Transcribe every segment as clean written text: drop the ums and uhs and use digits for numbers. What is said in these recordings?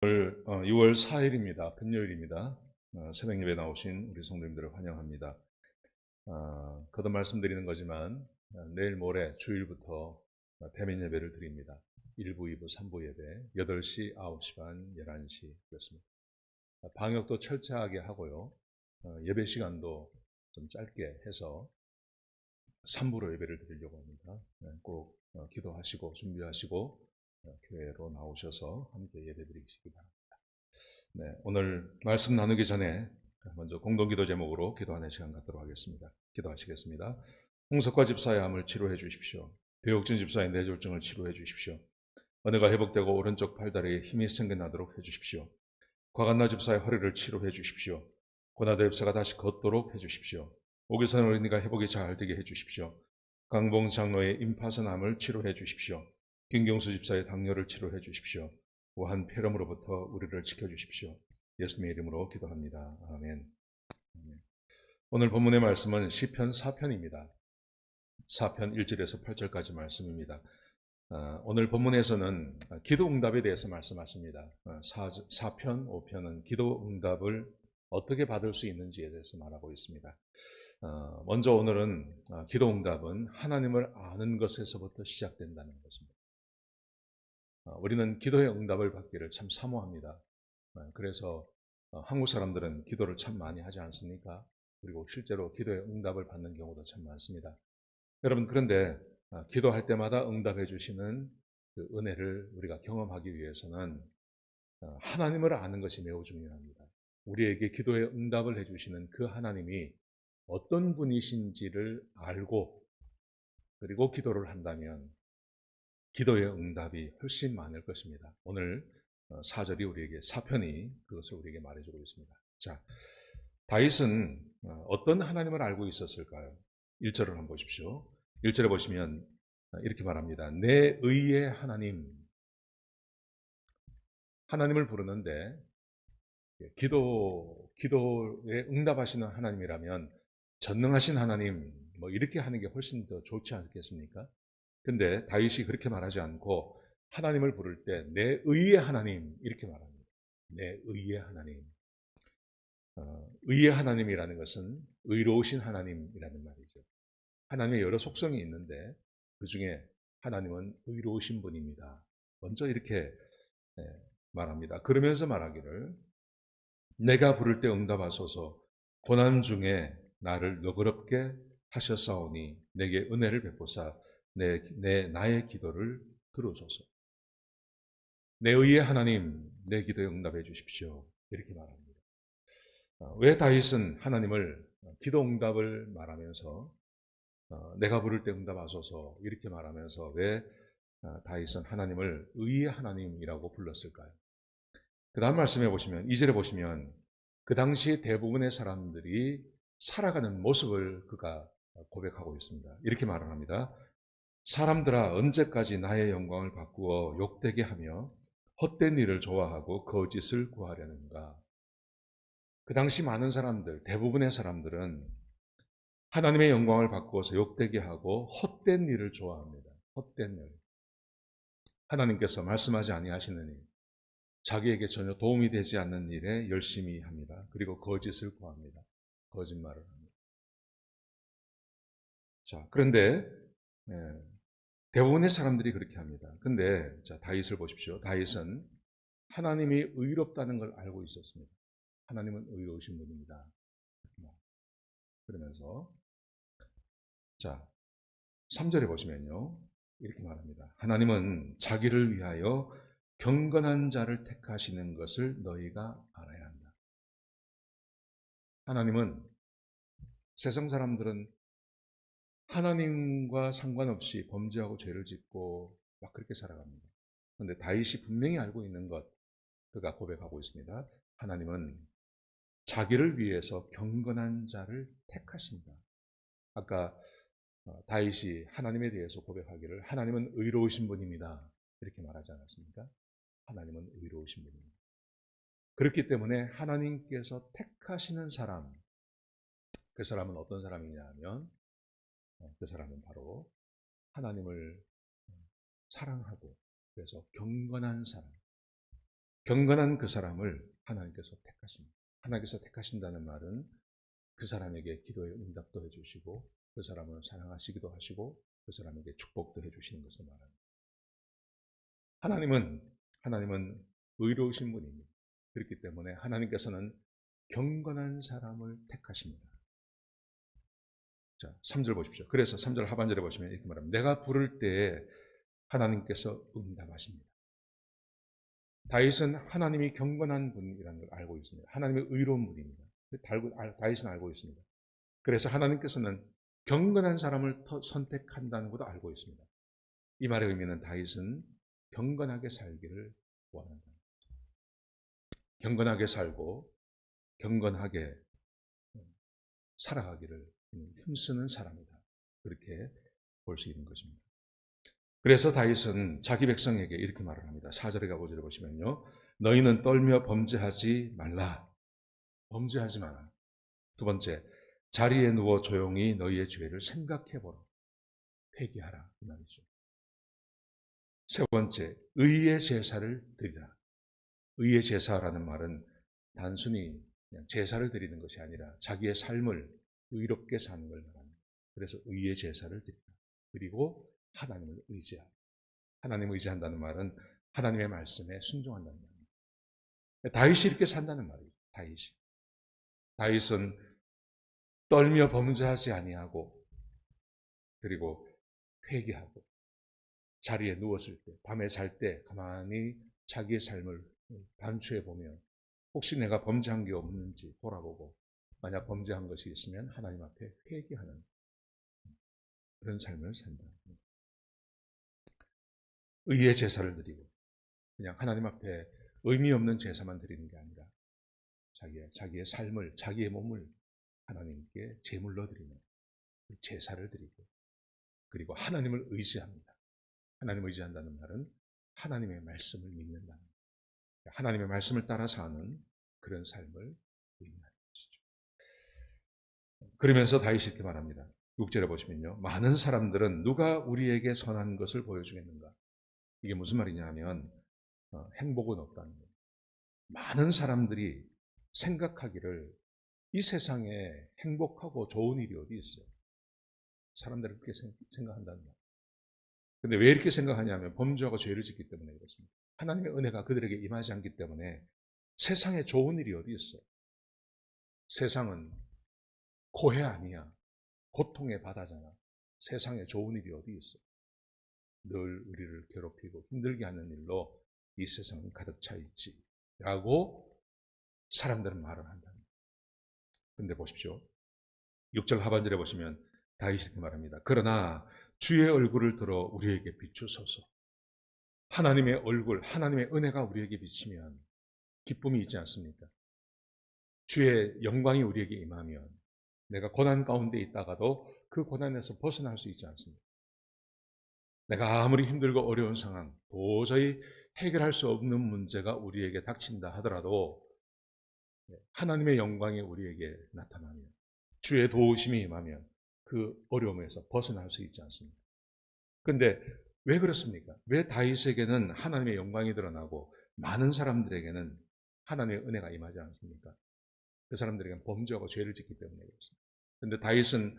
오늘 6월 4일입니다. 금요일입니다. 새벽 예배 나오신 우리 성도님들을 환영합니다. 거듭 말씀드리는 거지만 내일 모레 주일부터 대면 예배를 드립니다. 1부, 2부, 3부 예배 8시, 9시 반, 11시 그렇습니다. 방역도 철저하게 하고요. 예배 시간도 좀 짧게 해서 3부로 예배를 드리려고 합니다. 꼭 기도하시고 준비하시고 교회로 나오셔서 함께 예배드리시기 바랍니다. 네, 오늘 말씀 나누기 전에 먼저 공동기도 제목으로 기도하는 시간 갖도록 하겠습니다. 기도하시겠습니다. 홍석과 집사의 암을 치료해 주십시오. 배옥진 집사의 뇌졸중을 치료해 주십시오. 언어가 회복되고 오른쪽 팔다리에 힘이 생겨나도록 해 주십시오. 과간나 집사의 허리를 치료해 주십시오. 고나대 집사가 다시 걷도록 해 주십시오. 오길선 어린이가 회복이 잘 되게 해 주십시오. 강봉 장로의 임파선 암을 치료해 주십시오. 김경수 집사의 당뇨를 치료해 주십시오. 우한 폐렴으로부터 우리를 지켜주십시오. 예수님의 이름으로 기도합니다. 아멘. 오늘 본문의 말씀은 시편 4편입니다. 4편 1절에서 8절까지 말씀입니다. 오늘 본문에서는 기도응답에 대해서 말씀하십니다. 4편, 5편은 기도응답을 어떻게 받을 수 있는지에 대해서 말하고 있습니다. 먼저 오늘은 기도응답은 하나님을 아는 것에서부터 시작된다는 것입니다. 우리는 기도의 응답을 받기를 참 사모합니다. 그래서 한국 사람들은 기도를 참 많이 하지 않습니까? 그리고 실제로 기도의 응답을 받는 경우도 참 많습니다. 여러분, 그런데 기도할 때마다 응답해 주시는 그 은혜를 우리가 경험하기 위해서는 하나님을 아는 것이 매우 중요합니다. 우리에게 기도의 응답을 해주시는 그 하나님이 어떤 분이신지를 알고 그리고 기도를 한다면 기도의 응답이 훨씬 많을 것입니다. 오늘 4절이 우리에게 4편이 그것을 우리에게 말해주고 있습니다. 자, 다윗은 어떤 하나님을 알고 있었을까요? 1절을 한번 보십시오. 1절에 보시면 이렇게 말합니다. 내 의의 하나님. 하나님을 부르는데 기도에 응답하시는 하나님이라면 전능하신 하나님 뭐 이렇게 하는 게 훨씬 더 좋지 않겠습니까? 근데 다윗이 그렇게 말하지 않고 하나님을 부를 때 내 의의 하나님 이렇게 말합니다. 내 의의 하나님. 의의 하나님이라는 것은 의로우신 하나님이라는 말이죠. 하나님의 여러 속성이 있는데 그 중에 하나님은 의로우신 분입니다. 먼저 이렇게 말합니다. 그러면서 말하기를 내가 부를 때 응답하소서 고난 중에 나를 너그럽게 하셨사오니 내게 은혜를 베푸사 나의 기도를 들어줘서 내 의의 하나님 내 기도에 응답해 주십시오. 이렇게 말합니다. 왜 다윗은 하나님을 기도 응답을 말하면서 내가 부를 때 응답하소서 이렇게 말하면서 왜 다윗은 하나님을 의의 하나님이라고 불렀을까요? 그 다음 말씀해 보시면 2절에 보시면 그 당시 대부분의 사람들이 살아가는 모습을 그가 고백하고 있습니다. 이렇게 말을 합니다. 사람들아 언제까지 나의 영광을 바꾸어 욕되게 하며 헛된 일을 좋아하고 거짓을 구하려는가. 그 당시 많은 사람들, 대부분의 사람들은 하나님의 영광을 바꾸어서 욕되게 하고 헛된 일을 좋아합니다. 헛된 일. 하나님께서 말씀하지 아니하시는 일, 자기에게 전혀 도움이 되지 않는 일에 열심히 합니다. 그리고 거짓을 구합니다. 거짓말을 합니다. 자, 그런데 대부분의 사람들이 그렇게 합니다. 근데 자, 다윗을 보십시오. 다윗은 하나님이 의롭다는 걸 알고 있었습니다. 하나님은 의로우신 분입니다. 그러면서 자, 3절에 보시면요. 이렇게 말합니다. 하나님은 자기를 위하여 경건한 자를 택하시는 것을 너희가 알아야 한다. 하나님은 세상 사람들은 하나님과 상관없이 범죄하고 죄를 짓고 막 그렇게 살아갑니다. 그런데 다윗이 분명히 알고 있는 것, 그가 고백하고 있습니다. 하나님은 자기를 위해서 경건한 자를 택하신다. 아까 다윗이 하나님에 대해서 고백하기를 하나님은 의로우신 분입니다. 이렇게 말하지 않았습니까? 하나님은 의로우신 분입니다. 그렇기 때문에 하나님께서 택하시는 사람, 그 사람은 어떤 사람이냐 하면 그 사람은 바로 하나님을 사랑하고 그래서 경건한 사람, 경건한 그 사람을 하나님께서 택하십니다. 하나님께서 택하신다는 말은 그 사람에게 기도의 응답도 해주시고 그 사람을 사랑하시기도 하시고 그 사람에게 축복도 해주시는 것을 말합니다. 하나님은 의로우신 분입니다. 그렇기 때문에 하나님께서는 경건한 사람을 택하십니다. 자, 3절 보십시오. 그래서 3절 하반절에 보시면 이렇게 말합니다. 내가 부를 때에 하나님께서 응답하십니다. 다윗은 하나님이 경건한 분이라는 걸 알고 있습니다. 하나님의 의로운 분입니다. 다윗은 알고 있습니다. 그래서 하나님께서는 경건한 사람을 선택한다는 것도 알고 있습니다. 이 말의 의미는 다윗은 경건하게 살기를 원한다. 경건하게 살고 경건하게 살아가기를 힘쓰는 사람이다. 그렇게 볼 수 있는 것입니다. 그래서 다윗은 자기 백성에게 이렇게 말을 합니다. 4절에 5절에 보시면요. 너희는 떨며 범죄하지 말라. 범죄하지 마라. 두 번째, 자리에 누워 조용히 너희의 죄를 생각해보라. 회개하라. 이 말이죠. 세 번째, 의의 제사를 드리라. 의의 제사라는 말은 단순히 그냥 제사를 드리는 것이 아니라 자기의 삶을 의롭게 사는 걸 말합니다. 그래서 의의 제사를 드리라. 그리고 하나님을 의지하라. 하나님을 의지한다는 말은 하나님의 말씀에 순종한다는 말입니다. 다윗이 이렇게 산다는 말이죠. 다윗은 떨며 범죄하지 아니하고 그리고 회개하고 자리에 누웠을 때, 밤에 잘 때 가만히 자기의 삶을 반추해 보며 혹시 내가 범죄한 게 없는지 돌아보고 만약 범죄한 것이 있으면 하나님 앞에 회개하는 그런 삶을 산다. 의의 제사를 드리고 그냥 하나님 앞에 의미 없는 제사만 드리는 게 아니라 자기의 삶을, 자기의 몸을 하나님께 제물로 드리는 제사를 드리고 그리고 하나님을 의지합니다. 하나님을 의지한다는 말은 하나님의 말씀을 믿는다는 말. 하나님의 말씀을 따라 사는 그런 삶을 의미하는 것이죠. 그러면서 다윗이 이렇게 말합니다. 6절에 보시면요. 많은 사람들은 누가 우리에게 선한 것을 보여주겠는가? 이게 무슨 말이냐 하면 행복은 없다는 거예요. 많은 사람들이 생각하기를 이 세상에 행복하고 좋은 일이 어디 있어요? 사람들은 그렇게 생각한다는 거예요. 근데 왜 이렇게 생각하냐면 범죄하고 죄를 짓기 때문에 그렇습니다. 하나님의 은혜가 그들에게 임하지 않기 때문에 세상에 좋은 일이 어디 있어요? 세상은 고해 아니야. 고통의 바다잖아. 세상에 좋은 일이 어디 있어요? 늘 우리를 괴롭히고 힘들게 하는 일로 이 세상은 가득 차 있지. 라고 사람들은 말을 한답니다. 근데 보십시오. 6절 하반절에 보시면 다윗이 이렇게 말합니다. 그러나 주의 얼굴을 들어 우리에게 비추소서. 하나님의 얼굴, 하나님의 은혜가 우리에게 비치면 기쁨이 있지 않습니까? 주의 영광이 우리에게 임하면 내가 고난 가운데 있다가도 그 고난에서 벗어날 수 있지 않습니까? 내가 아무리 힘들고 어려운 상황, 도저히 해결할 수 없는 문제가 우리에게 닥친다 하더라도 하나님의 영광이 우리에게 나타나면 주의 도우심이 임하면 그 어려움에서 벗어날 수 있지 않습니까? 그런데 왜 그렇습니까? 왜 다윗에게는 하나님의 영광이 드러나고 많은 사람들에게는 하나님의 은혜가 임하지 않습니까? 그 사람들에게는 범죄하고 죄를 짓기 때문에 그렇습니다. 그런데 다윗은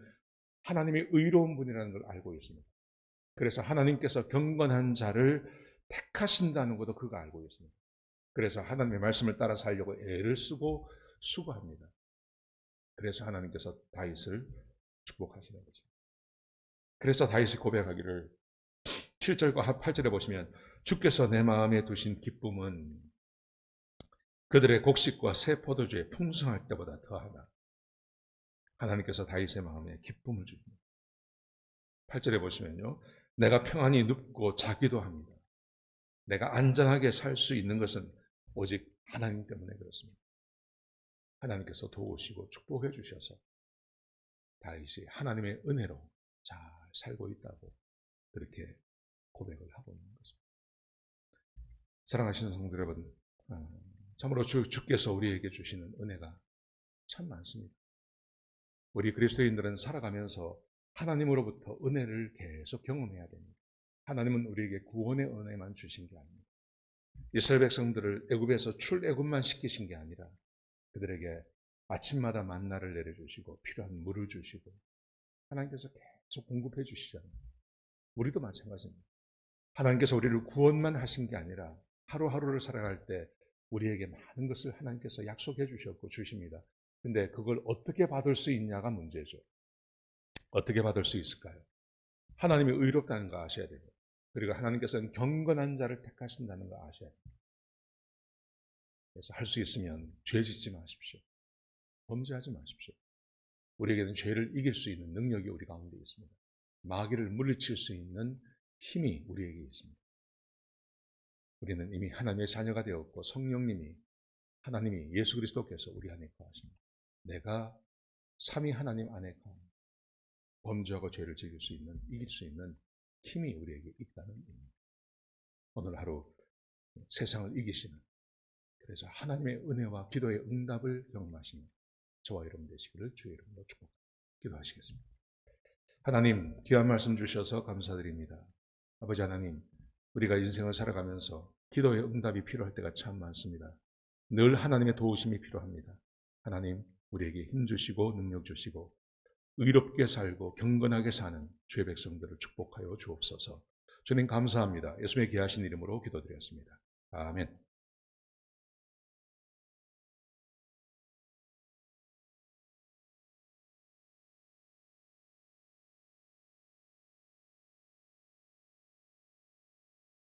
하나님이 의로운 분이라는 걸 알고 있습니다. 그래서 하나님께서 경건한 자를 택하신다는 것도 그가 알고 있습니다. 그래서 하나님의 말씀을 따라 살려고 애를 쓰고 수고합니다. 그래서 하나님께서 다윗을 축복하시는 거죠. 그래서 다윗이 고백하기를 7절과 8절에 보시면 주께서 내 마음에 두신 기쁨은 그들의 곡식과 새 포도주에 풍성할 때보다 더하다. 하나님께서 다윗의 마음에 기쁨을 주십니다. 8절에 보시면요. 내가 평안히 눕고 자기도 합니다. 내가 안전하게 살 수 있는 것은 오직 하나님 때문에 그렇습니다. 하나님께서 도우시고 축복해 주셔서 다윗이 하나님의 은혜로 잘 살고 있다고 그렇게 고백을 하고 있는 것입니다. 사랑하시는 성도 여러분, 참으로 주께서 우리에게 주시는 은혜가 참 많습니다. 우리 그리스도인들은 살아가면서 하나님으로부터 은혜를 계속 경험해야 됩니다. 하나님은 우리에게 구원의 은혜만 주신 게 아닙니다. 이스라엘 백성들을 애굽에서 출애굽만 시키신 게 아니라 그들에게 아침마다 만나를 내려주시고 필요한 물을 주시고 하나님께서 계속 공급해 주시잖아요. 우리도 마찬가지입니다. 하나님께서 우리를 구원만 하신 게 아니라 하루하루를 살아갈 때 우리에게 많은 것을 하나님께서 약속해 주셨고 주십니다. 근데 그걸 어떻게 받을 수 있냐가 문제죠. 어떻게 받을 수 있을까요? 하나님이 의롭다는 거 아셔야 돼요. 그리고 하나님께서는 경건한 자를 택하신다는 거 아셔야 돼요. 그래서 할 수 있으면 죄 짓지 마십시오. 범죄하지 마십시오. 우리에게는 죄를 이길 수 있는 능력이 우리 가운데 있습니다. 마귀를 물리칠 수 있는 힘이 우리에게 있습니다. 우리는 이미 하나님의 자녀가 되었고 성령님이 하나님이 예수 그리스도께서 우리 안에 거하십니다. 내가 삼위 하나님 안에 거합니다. 범죄하고 죄를 즐길 수 있는, 이길 수 있는 힘이 우리에게 있다는 의미입니다. 오늘 하루 세상을 이기시는, 그래서 하나님의 은혜와 기도의 응답을 경험하시는 저와 여러분 되시기를 주의 이름으로 축복합니다. 기도하시겠습니다. 하나님, 귀한 말씀 주셔서 감사드립니다. 아버지 하나님, 우리가 인생을 살아가면서 기도의 응답이 필요할 때가 참 많습니다. 늘 하나님의 도우심이 필요합니다. 하나님, 우리에게 힘 주시고 능력 주시고 의롭게 살고 경건하게 사는 주의 백성들을 축복하여 주옵소서. 주님 감사합니다. 예수님의 귀하신 이름으로 기도드렸습니다. 아멘.